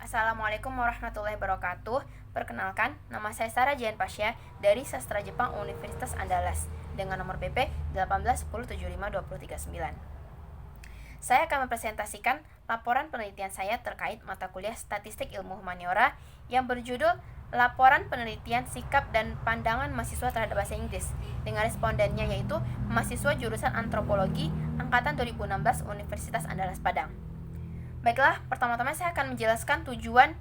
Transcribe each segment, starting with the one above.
Assalamualaikum warahmatullahi wabarakatuh. Perkenalkan, nama saya Sarah Jian Pasya dari Sastra Jepang Universitas Andalas dengan nomor BP 1810752339. Saya akan mempresentasikan laporan penelitian saya terkait mata kuliah Statistik Ilmu Humaniora yang berjudul Laporan Penelitian Sikap dan Pandangan Mahasiswa Terhadap Bahasa Inggris dengan respondennya yaitu mahasiswa jurusan Antropologi angkatan 2016 Universitas Andalas Padang. Baiklah, pertama-tama saya akan menjelaskan tujuan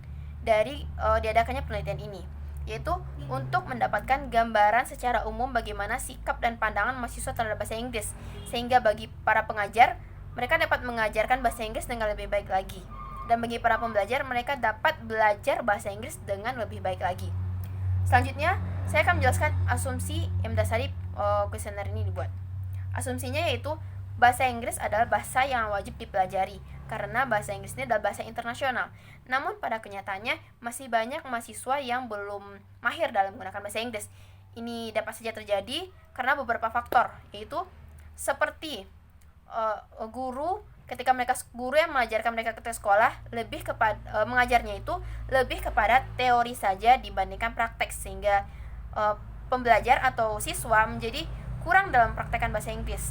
dari diadakannya penelitian ini, yaitu untuk mendapatkan gambaran secara umum bagaimana sikap dan pandangan mahasiswa terhadap bahasa Inggris, sehingga bagi para pengajar, mereka dapat mengajarkan bahasa Inggris dengan lebih baik lagi. Dan bagi para pembelajar, mereka dapat belajar bahasa Inggris dengan lebih baik lagi. Selanjutnya, saya akan menjelaskan asumsi yang mendasari kuesioner ini dibuat. Asumsinya yaitu bahasa Inggris adalah bahasa yang wajib dipelajari, karena bahasa Inggris ini adalah bahasa internasional. Namun pada kenyataannya masih banyak mahasiswa yang belum mahir dalam menggunakan bahasa Inggris. Ini dapat saja terjadi karena beberapa faktor, yaitu seperti guru yang mengajarkan mereka ketika sekolah lebih kepada mengajarnya itu lebih kepada teori saja dibandingkan praktek, sehingga pembelajar atau siswa menjadi kurang dalam praktekkan bahasa Inggris.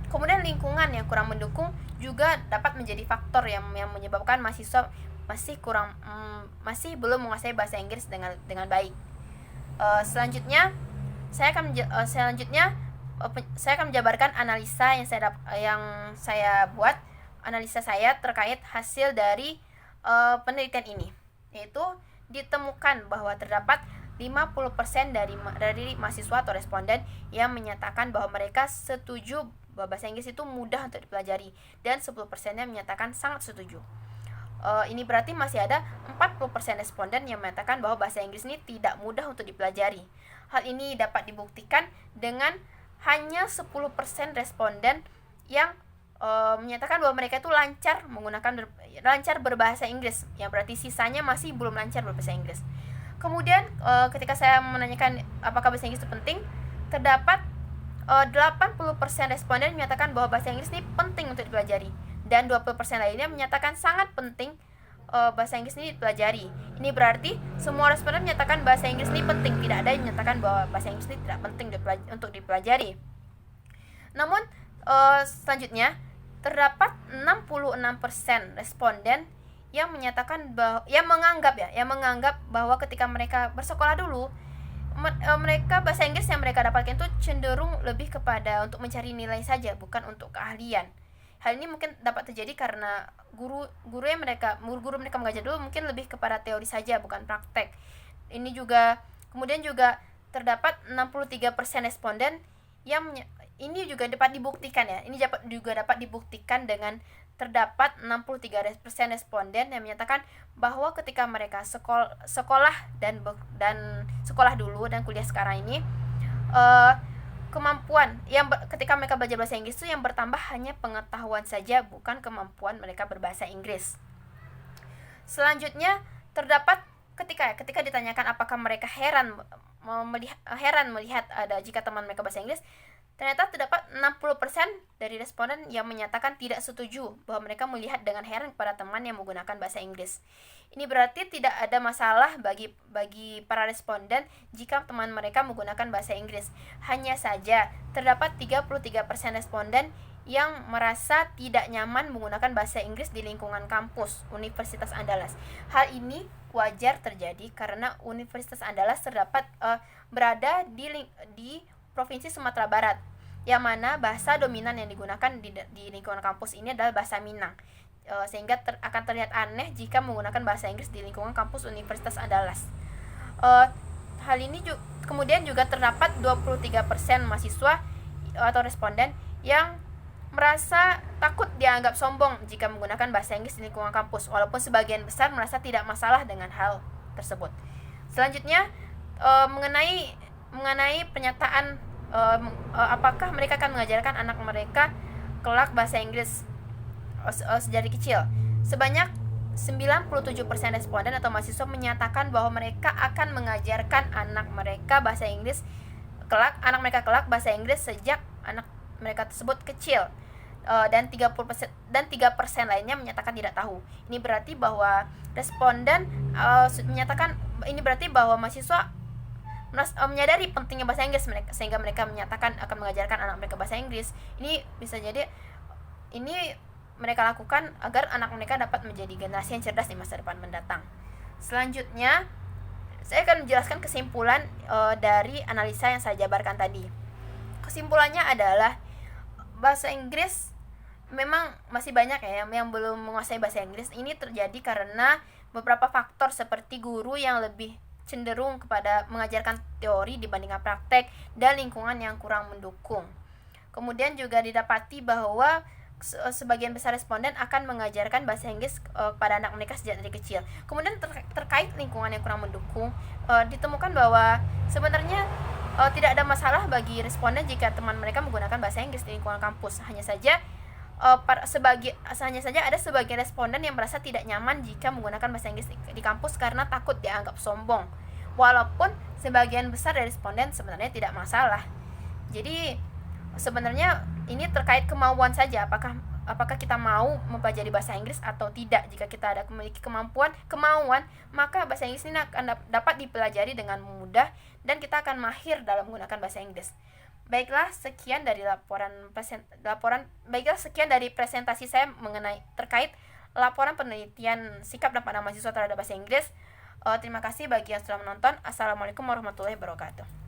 Kemudian lingkungan yang kurang mendukung juga dapat menjadi faktor yang menyebabkan mahasiswa masih belum menguasai bahasa Inggris dengan baik. Selanjutnya saya akan menjabarkan analisa yang saya buat, analisa saya terkait hasil dari penelitian ini, yaitu ditemukan bahwa terdapat 50% dari mahasiswa atau responden yang menyatakan bahwa mereka setuju bahwa bahasa Inggris itu mudah untuk dipelajari, dan 10%-nya menyatakan sangat setuju. Ini berarti masih ada 40% responden yang menyatakan bahwa bahasa Inggris ini tidak mudah untuk dipelajari. Hal ini dapat dibuktikan dengan hanya 10% responden yang menyatakan bahwa mereka itu lancar berbahasa Inggris, yang berarti sisanya masih belum lancar berbahasa Inggris. Kemudian ketika saya menanyakan apakah bahasa Inggris itu penting, terdapat 80% responden menyatakan bahwa bahasa Inggris ini penting untuk dipelajari, dan 20% lainnya menyatakan sangat penting bahasa Inggris ini dipelajari. Ini berarti semua responden menyatakan bahasa Inggris ini penting, tidak ada yang menyatakan bahwa bahasa Inggris ini tidak penting untuk dipelajari. Namun selanjutnya terdapat 66% responden yang menyatakan menganggap bahwa ketika mereka bersekolah dulu, mereka bahasa Inggris yang mereka dapatkan itu cenderung lebih kepada untuk mencari nilai saja, bukan untuk keahlian. Hal ini mungkin dapat terjadi karena guru mereka mengajar dulu mungkin lebih kepada teori saja, bukan praktek. Kemudian juga terdapat 63% responden yang ini juga dapat dibuktikan ya. Ini juga dapat dibuktikan dengan terdapat 63% responden yang menyatakan bahwa ketika mereka sekolah dan sekolah dulu dan kuliah sekarang ini, kemampuan ketika mereka belajar bahasa Inggris itu yang bertambah hanya pengetahuan saja, bukan kemampuan mereka berbahasa Inggris. Selanjutnya terdapat ketika ditanyakan apakah mereka heran melihat jika teman mereka bahasa Inggris, ternyata terdapat 60% dari responden yang menyatakan tidak setuju bahwa mereka melihat dengan heran kepada teman yang menggunakan bahasa Inggris. Ini berarti tidak ada masalah bagi para responden jika teman mereka menggunakan bahasa Inggris. Hanya saja terdapat 33% responden yang merasa tidak nyaman menggunakan bahasa Inggris di lingkungan kampus Universitas Andalas. Hal ini wajar terjadi karena Universitas Andalas berada di Provinsi Sumatera Barat, yang mana bahasa dominan yang digunakan di lingkungan kampus ini adalah bahasa Minang, sehingga akan terlihat aneh jika menggunakan bahasa Inggris di lingkungan kampus Universitas Andalas. Hal ini kemudian juga terdapat 23% mahasiswa atau responden yang merasa takut dianggap sombong jika menggunakan bahasa Inggris di lingkungan kampus, walaupun sebagian besar merasa tidak masalah dengan hal tersebut. Selanjutnya mengenai pernyataan apakah mereka akan mengajarkan anak mereka kelak bahasa Inggris sejak kecil. Sebanyak 97% responden atau mahasiswa menyatakan bahwa mereka akan mengajarkan anak mereka kelak bahasa Inggris sejak anak mereka tersebut kecil. dan 3% lainnya menyatakan tidak tahu. Ini berarti bahwa responden menyatakan, ini berarti bahwa mahasiswa menyadari pentingnya bahasa Inggris sehingga mereka menyatakan akan mengajarkan anak mereka bahasa Inggris. Ini bisa jadi ini mereka lakukan agar anak mereka dapat menjadi generasi yang cerdas di masa depan mendatang. Selanjutnya, saya akan menjelaskan kesimpulan dari analisa yang saya jabarkan tadi. Kesimpulannya adalah bahasa Inggris memang masih banyak ya yang belum menguasai bahasa Inggris. Ini terjadi karena beberapa faktor seperti guru yang lebih cenderung kepada mengajarkan teori dibandingkan praktek dan lingkungan yang kurang mendukung. Kemudian juga didapati bahwa sebagian besar responden akan mengajarkan bahasa Inggris kepada anak mereka sejak dari kecil. Kemudian terkait lingkungan yang kurang mendukung, ditemukan bahwa sebenarnya tidak ada masalah bagi responden jika teman mereka menggunakan bahasa Inggris di lingkungan kampus. Hanya saja ada sebagian responden yang merasa tidak nyaman jika menggunakan bahasa Inggris di kampus karena takut dianggap sombong. Walaupun sebagian besar dari responden sebenarnya tidak masalah. Jadi sebenarnya ini terkait kemauan saja, apakah kita mau mempelajari bahasa Inggris atau tidak. Jika kita ada memiliki kemauan, maka bahasa Inggris ini akan dapat dipelajari dengan mudah dan kita akan mahir dalam menggunakan bahasa Inggris. Baiklah, sekian dari sekian dari presentasi saya mengenai terkait laporan penelitian sikap dan pandangan mahasiswa terhadap bahasa Inggris. Terima kasih bagi yang sudah menonton. Assalamualaikum warahmatullahi wabarakatuh.